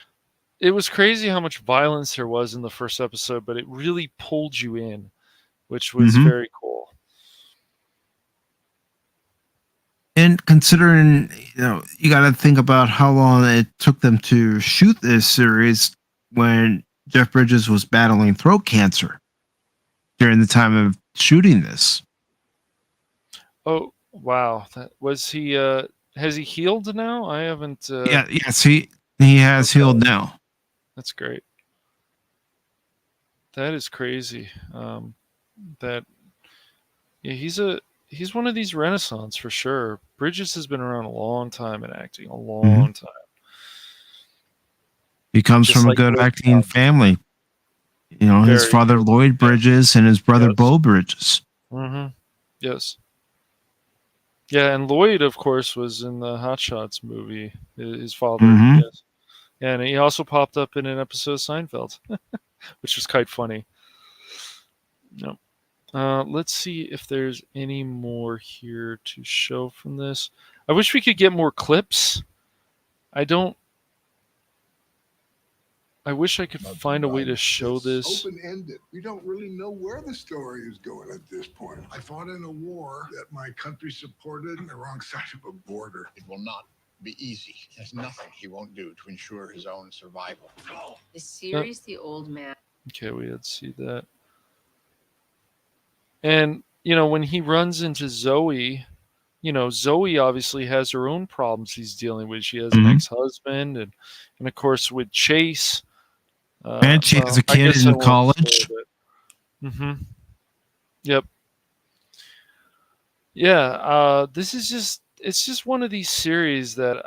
It was crazy how much violence there was in the first episode, but it really pulled you in, which was very cool. And considering, you got to think about how long it took them to shoot this series when Jeff Bridges was battling throat cancer during the time of shooting this. Oh, wow. Was he has he healed now? I haven't Yes, he has healed now. That's great. That is crazy. That he's one of these renaissance for sure. Bridges has been around a long time in acting, a long time. He comes Just from a like good Lloyd acting Bridges. family. His Very father good. Lloyd Bridges and his brother Bo Bridges. Mm-hmm. Yes. Yeah, and Lloyd, of course, was in the Hot Shots movie. His father, yes. And he also popped up in an episode of Seinfeld, which was quite funny. No. Let's see if there's any more here to show from this. I wish we could get more clips. I wish I could find a way to show this. Open-ended. We don't really know where the story is going at this point. I fought in a war that my country supported on the wrong side of a border. It will not be easy. There's nothing he won't do to ensure his own survival. The series, The Old Man. Okay, we had to see that. And, when he runs into Zoe, Zoe obviously has her own problems he's dealing with. She has an ex-husband, and of course with Chase. And she has a kid in college. Mm-hmm. Yep. Yeah, this is it's just one of these series that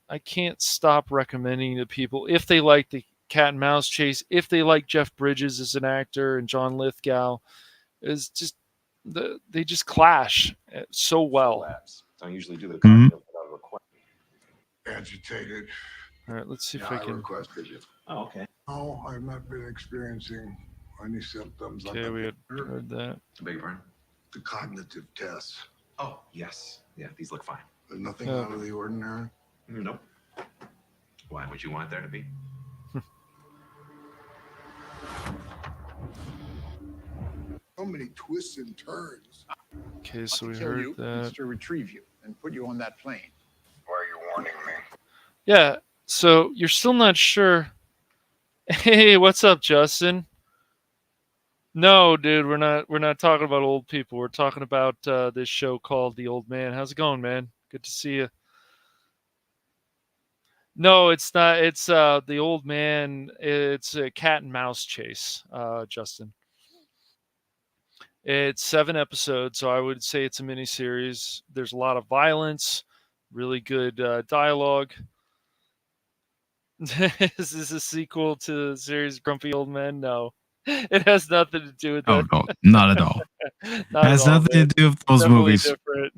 I can't stop recommending to people if they like the cat and mouse chase, if they like Jeff Bridges as an actor and John Lithgow. Is just they just clash so well. Don't usually do the cognitive without a request. Agitated. All right, let's see if I can. Requested it. Oh, okay. No, I've not been experiencing any symptoms. Okay, we had heard that. I beg your pardon? The cognitive tests. Oh, yes. Yeah, these look fine. There's nothing out of the ordinary. Nope. Why would you want there to be? So many twists and turns. Okay, so we kill heard you, that. to retrieve you and put you on that plane. Why are you warning me? Yeah, so you're still not sure. Hey, what's up, Justin? No, dude, we're not talking about old people. We're talking about this show called The Old Man. How's it going, man? Good to see you. No, it's not. It's The Old Man. It's a cat and mouse chase, Justin. It's 7 episodes, so I would say it's a miniseries. There's a lot of violence, really good dialogue. Is this a sequel to the series Grumpy Old Men? No. It has nothing to do with that. Oh, no, not at all. Not has at all, nothing man. to do with those Definitely movies. Different.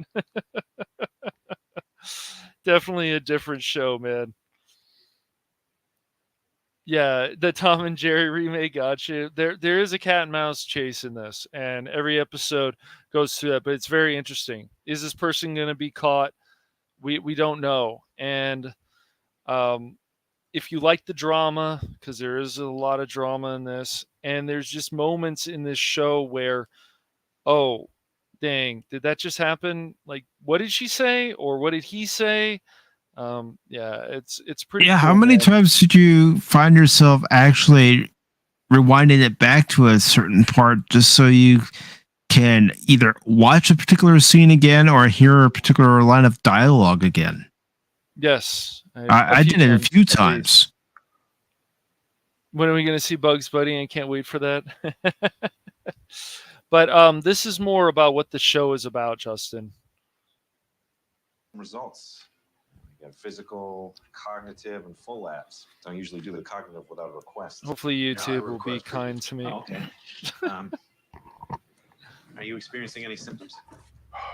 Definitely a different show, man. Yeah, the Tom and Jerry remake got you. There is a cat and mouse chase in this, and every episode goes through that, but it's very interesting. Is this person going to be caught? We don't know. And if you like the drama, because there is a lot of drama in this, and there's just moments in this show where, oh, dang, did that just happen? Like, what did she say, or what did he say? Yeah, it's pretty. Yeah, cool, how many man. times did you find yourself actually rewinding it back to a certain part just so you can either watch a particular scene again or hear a particular line of dialogue again? Yes, I did it a few times. When are we going to see Bugs Bunny? I can't wait for that. But this is more about what the show is about, Justin. Results. You got physical, cognitive, and full labs. Don't usually do the cognitive without a request. Hopefully YouTube will be kind to me. Oh, okay. Are you experiencing any symptoms?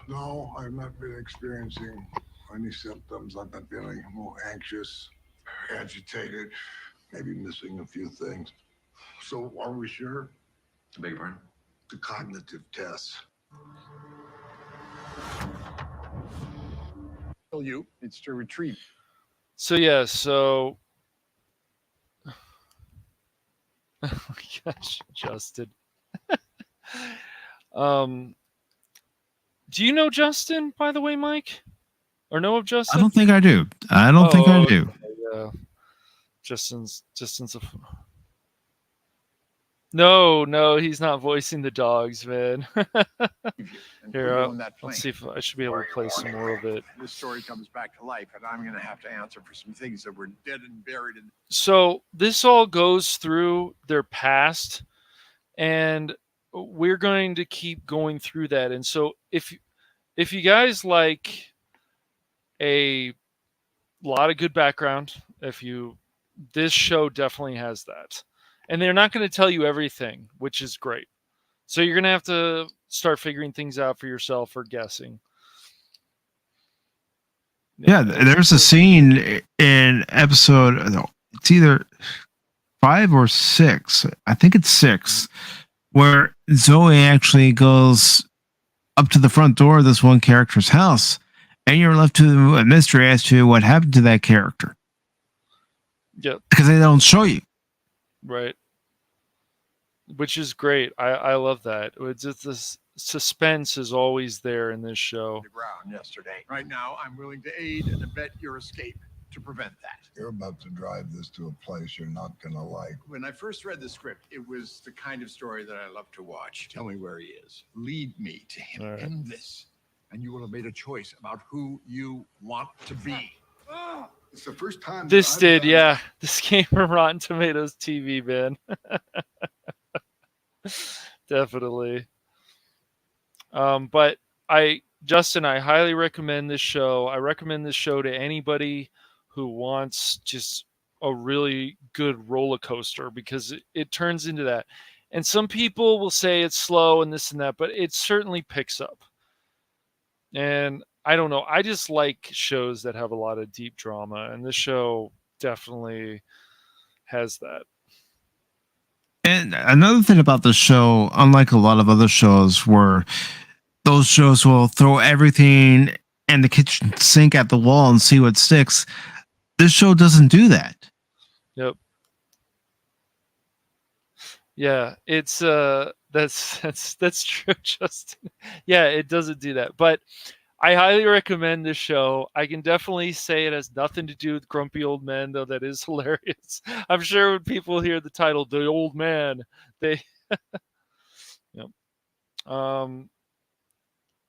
No, I've not been experiencing Any symptoms? I've been feeling more anxious, agitated, maybe missing a few things. So are we sure? I beg your pardon? The cognitive tests. You, it's to retrieve. So yeah, so oh my gosh, Justin. Do you know Justin, by the way, Mike? Or know of Justin? I don't think I do. I don't think I do. Okay, yeah. Justin's a No, he's not voicing the dogs, man. Here, let's see if I should be able to play some more of it. This story comes back to life, and I'm going to have to answer for some things that were dead and buried in. So this all goes through their past, and we're going to keep going through that. And so if you guys like a lot of good background, this show definitely has that. And they're not going to tell you everything, which is great. So you're going to have to start figuring things out for yourself or guessing. Yeah, there's a scene in episode, it's either 5 or 6. I think it's 6, where Zoe actually goes up to the front door of this one character's house, and you're left to a mystery as to what happened to that character. Yeah. Because they don't show you. Right. Which is great. I love that. It's just this suspense is always there in this show. The ground yesterday. Right now, I'm willing to aid and abet your escape to prevent that. You're about to drive this to a place you're not gonna like. When I first read the script, it was the kind of story that I love to watch. Tell me where he is. Lead me to him. All right. In this, and you will have made a choice about who you want to be. It's the first time This came from Rotten Tomatoes TV, man. Definitely. But Justin, I highly recommend this show. I recommend this show to anybody who wants just a really good roller coaster, because it turns into that. And some people will say it's slow and this and that, but it certainly picks up. And I don't know. I just like shows that have a lot of deep drama, and this show definitely has that. And another thing about the show, unlike a lot of other shows where those shows will throw everything and the kitchen sink at the wall and see what sticks, this show doesn't do that. Yep. Yeah, it's that's true, Justin. Yeah, it doesn't do that. But I highly recommend this show. I can definitely say it has nothing to do with Grumpy Old Men, though that is hilarious. I'm sure when people hear the title, The Old Man, they yep.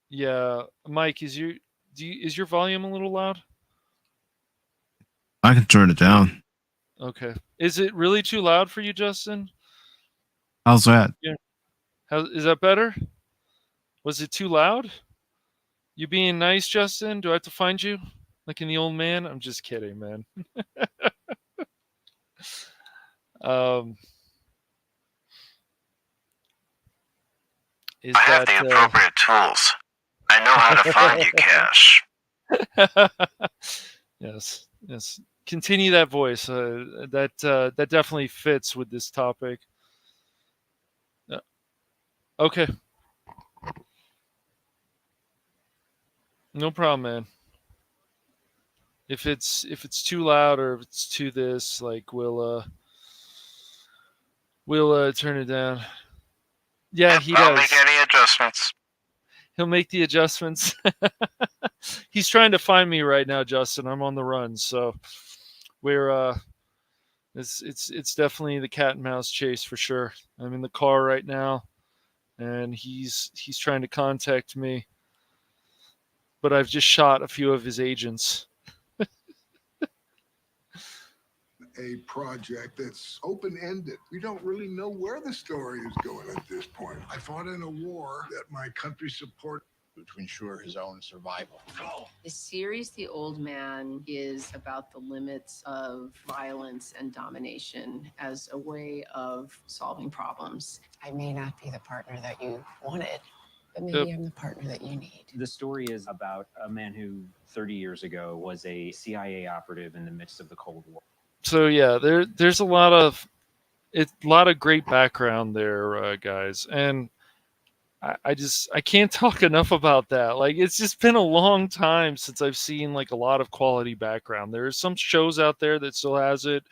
Yeah, Mike, is your volume a little loud? I can turn it down. Okay. Is it really too loud for you, Justin? How's that? Yeah. Is that better? Was it too loud? You being nice, Justin? Do I have to find you? Like in The Old Man? I'm just kidding, man. I have the appropriate tools. I know how to find you, Cash. Yes. Continue that voice. That definitely fits with this topic. Okay. No problem, man. If it's too loud or if it's too this, like we'll turn it down. Yeah, he I'll does. make any adjustments. He'll make the adjustments. He's trying to find me right now, Justin. I'm on the run, so we're it's definitely the cat and mouse chase for sure. I'm in the car right now, and he's trying to contact me, but I've just shot a few of his agents. A project that's open-ended. We don't really know where the story is going at this point. I fought in a war that my country supported To ensure his own survival. The series, The Old Man, is about the limits of violence and domination as a way of solving problems. I may not be the partner that you wanted, But maybe I'm the partner that you need. The story is about a man who 30 years ago was a CIA operative in the midst of the Cold War. So yeah, there's a lot of great background there, guys, and I can't talk enough about that. Like, it's just been a long time since I've seen like a lot of quality background. There are some shows out there that still has it.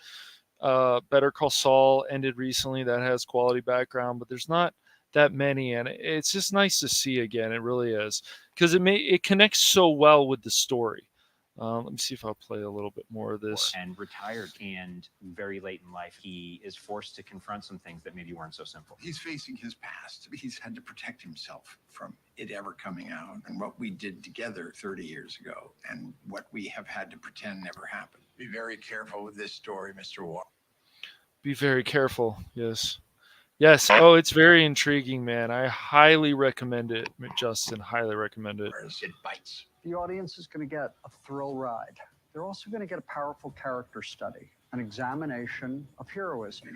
Better Call Saul ended recently that has quality background, but there's not that many, and it's just nice to see again. It really is, because it connects so well with the story. Let me see if I'll play a little bit more of this. And retired, and very late in life, he is forced to confront some things that maybe weren't so simple. He's facing his past. He's had to protect himself from it ever coming out, and what we did together 30 years ago, and what we have had to pretend never happened. Be very careful with this story, Mr. Walker. Be very careful. Yes. Yes. Oh, it's very intriguing, man. I highly recommend it, Justin. Highly recommend it. It bites. The audience is going to get a thrill ride. They're also going to get a powerful character study, an examination of heroism.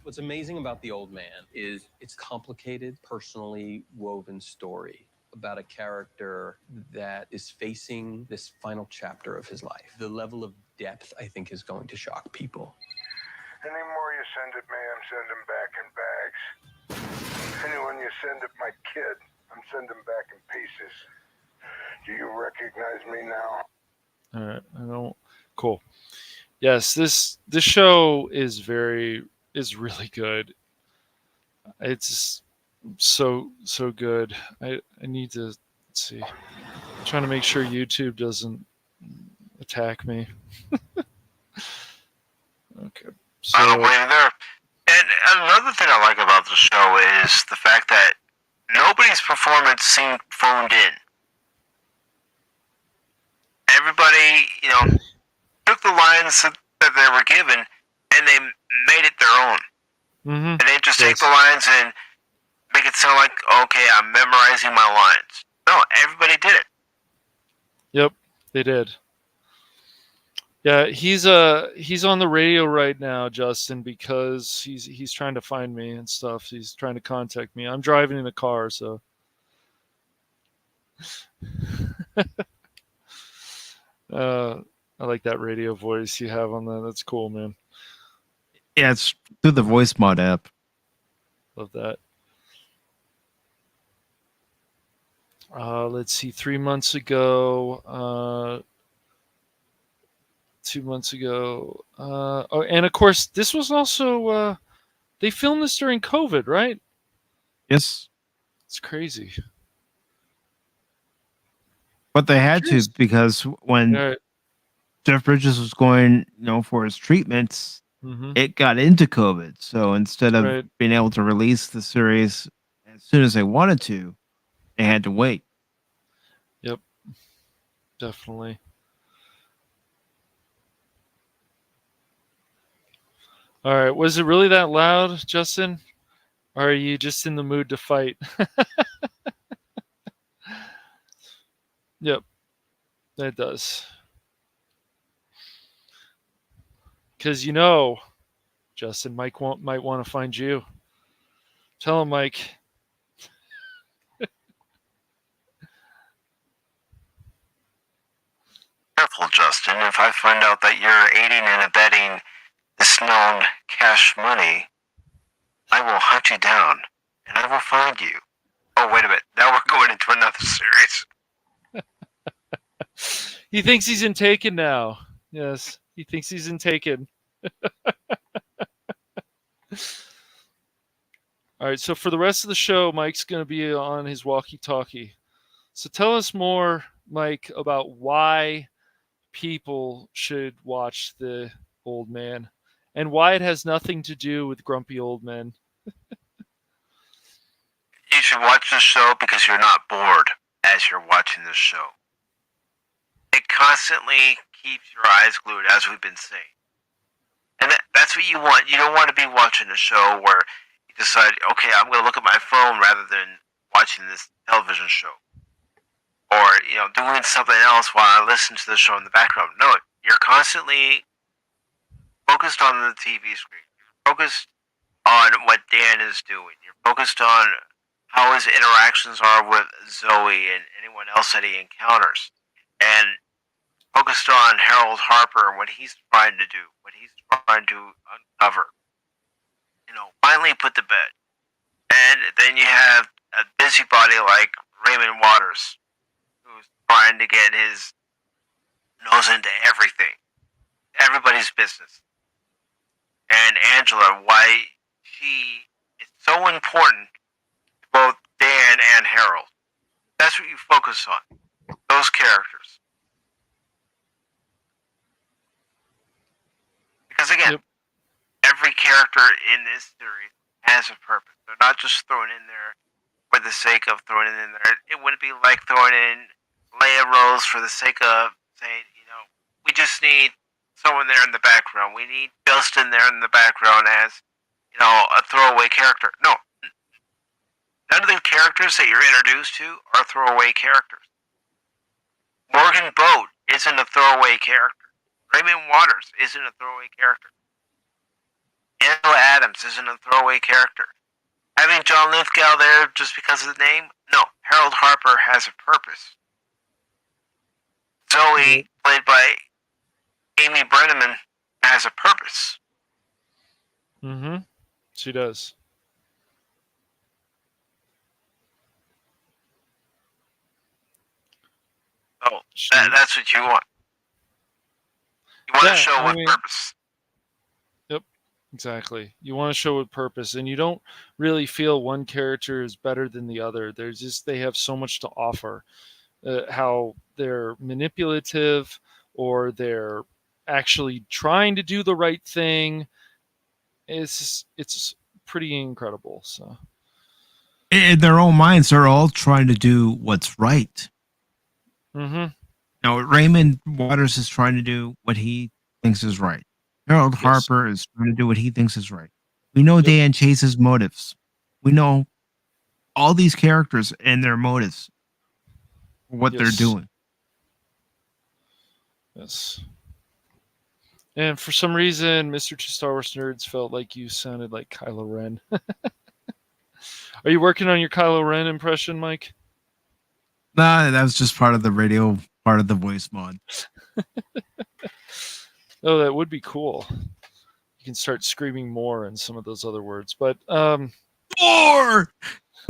What's amazing about The Old Man is it's complicated, personally woven story about a character that is facing this final chapter of his life. The level of depth, I think, is going to shock people. Any more you send at me, I'm sending back in bags. Anyone you send at my kid, I'm sending back in pieces. Do you recognize me now? All right, I don't. Cool. Yes, this show is really good. It's so good. I need to, let's see. I'm trying to make sure YouTube doesn't attack me. Okay. So, I don't blame you there. And another thing I like about the show is the fact that nobody's performance seemed phoned in. Everybody, took the lines that they were given and they made it their own. mm-hmm. And they just take the lines and make it sound like, okay, I'm memorizing my lines. No, everybody did it. Yep, they did. Yeah, he's on the radio right now, Justin, because he's trying to find me and stuff. He's trying to contact me. I'm driving in a car, so. I like that radio voice you have on that. That's cool, man. Yeah, it's through the voice mod app. Love that. Let's see. 3 months ago, 2 months ago. Oh, and of course, this was also they filmed this during COVID, right? Yes. It's crazy. But they had to, because when Right. Jeff Bridges was going, for his treatments, Mm-hmm. it got into COVID. So instead of Right. being able to release the series as soon as they wanted to, they had to wait. Yep. Definitely. All right. Was it really that loud, Justin? Or are you just in the mood to fight? Yep. That does. Because Justin, Mike might want to find you. Tell him, Mike. Careful, Justin. If I find out that you're aiding and abetting this known cash money, I will hunt you down and I will find you. Oh, wait a minute. Now we're going into another series. He thinks he's in Taken now. Yes, he thinks he's in Taken. All right, so for the rest of the show, Mike's going to be on his walkie-talkie. So tell us more, Mike, about why people should watch The Old Man and why it has nothing to do with grumpy old men. You should watch this show because you're not bored as you're watching this show. It constantly keeps your eyes glued, as we've been saying. And that's what you want. You don't want to be watching a show where you decide, okay, I'm going to look at my phone rather than watching this television show. Or, doing something else while I listen to the show in the background. No, you're constantly focused on the TV screen. You're focused on what Dan is doing. You're focused on how his interactions are with Zoe and anyone else that he encounters, and focused on Harold Harper and what he's trying to do, what he's trying to uncover. Finally put to bed. And then you have a busybody like Raymond Waters, who's trying to get his nose into everything, everybody's business. And Angela, why she is so important to both Dan and Harold. That's what you focus on, those characters. Because again, every character in this series has a purpose. They're not just thrown in there for the sake of throwing it in there. It wouldn't be like throwing in Leia Rose for the sake of saying, we just need someone there in the background. We need Justin there in the background as, a throwaway character. No. None of the characters that you're introduced to are throwaway characters. Morgan Boat isn't a throwaway character. Raymond Waters isn't a throwaway character. Angela Adams isn't a throwaway character. Having John Lithgow there just because of the name? No. Harold Harper has a purpose. Zoe, played by Amy Brenneman, has a purpose. Mm-hmm. She does. So that's what you want. You want a show with purpose. Yep, exactly. You want a show with purpose, and you don't really feel one character is better than the other. They have so much to offer. How they're manipulative, or they're actually trying to do the right thing. It's pretty incredible. So, in their own minds, they're all trying to do what's right. Mm-hmm. Now, Raymond Waters is trying to do what he thinks is right. Harold Harper is trying to do what he thinks is right. We know Dan Chase's motives. We know all these characters and their motives for what they're doing. Yes. And for some reason, Mr. Two Star Wars Nerds felt like you sounded like Kylo Ren. Are you working on your Kylo Ren impression, Mike? Nah, that was just part of the radio, part of the voice mod. Oh, that would be cool. You can start screaming more in some of those other words. But more!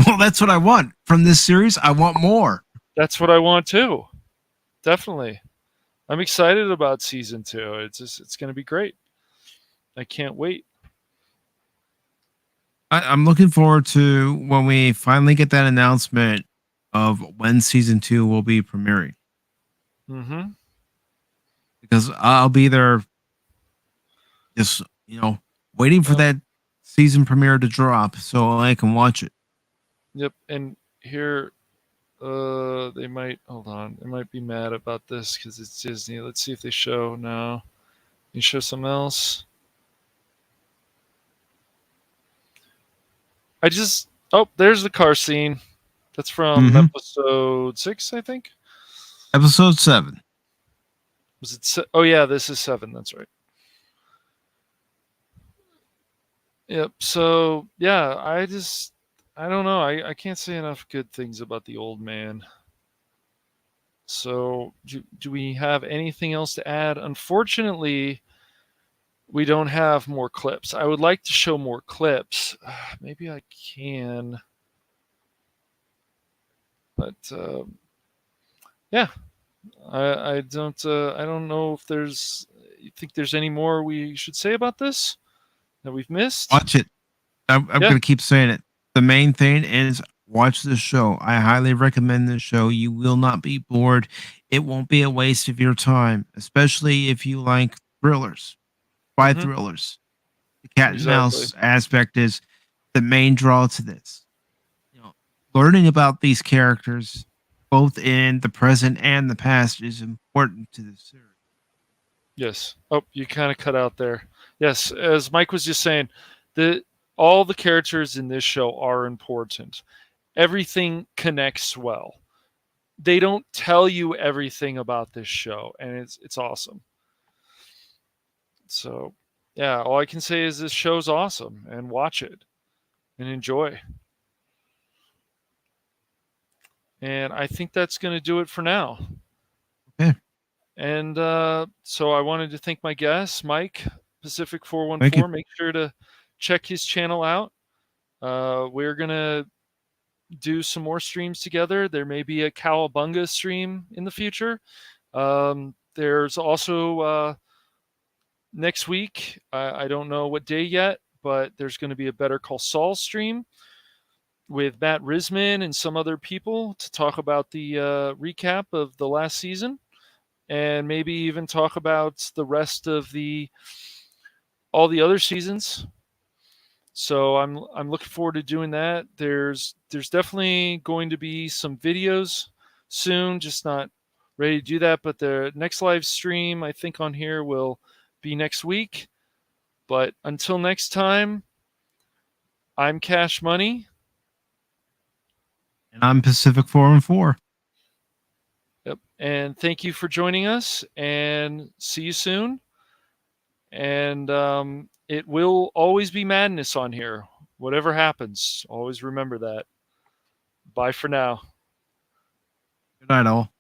Well, that's what I want. From this series, I want more. That's what I want too. Definitely. I'm excited about season 2. It's going to be great. I can't wait. I'm looking forward to when we finally get that announcement of when season 2 will be premiering. Mm-hmm. Because I'll be there just, waiting for that season premiere to drop so I can watch it. Yep. And here, they might, hold on, they might be mad about this because it's Disney. Let's see if they show now. You show something else? There's the car scene. That's from episode 6, I think. Episode 7. Was it? Oh yeah, this is 7. That's right. Yep. So yeah, I don't know. I can't say enough good things about the old man. So do we have anything else to add? Unfortunately, we don't have more clips. I would like to show more clips. Maybe I can. But yeah, I don't know if you think there's any more we should say about this that we've missed. Watch it. I'm going to keep saying it. The main thing is watch this show. I highly recommend this show. You will not be bored. It won't be a waste of your time, especially if you like thrillers, spy thrillers. The cat and mouse aspect is the main draw to this. Learning about these characters, both in the present and the past, is important to the series. Yes. Oh, you kind of cut out there. Yes, as Mike was just saying, all the characters in this show are important. Everything connects well. They don't tell you everything about this show, and it's awesome. So, yeah, all I can say is this show's awesome, and watch it and enjoy. And I think that's going to do it for now. Okay. And so I wanted to thank my guest, Mike, Thank Pacific414. you. Make sure to check his channel out. We're going to do some more streams together. There may be a Cowabunga stream in the future. There's also next week, I don't know what day yet, but there's going to be a Better Call Saul stream with Matt Risman and some other people to talk about the recap of the last season, and maybe even talk about the rest of all the other seasons. So I'm looking forward to doing that. There's definitely going to be some videos soon, just not ready to do that. But the next live stream I think on here will be next week. But until next time, I'm Cash Money. And I'm Pacific414. Yep. And thank you for joining us, and see you soon. And it will always be madness on here. Whatever happens, always remember that. Bye for now. Good night, all.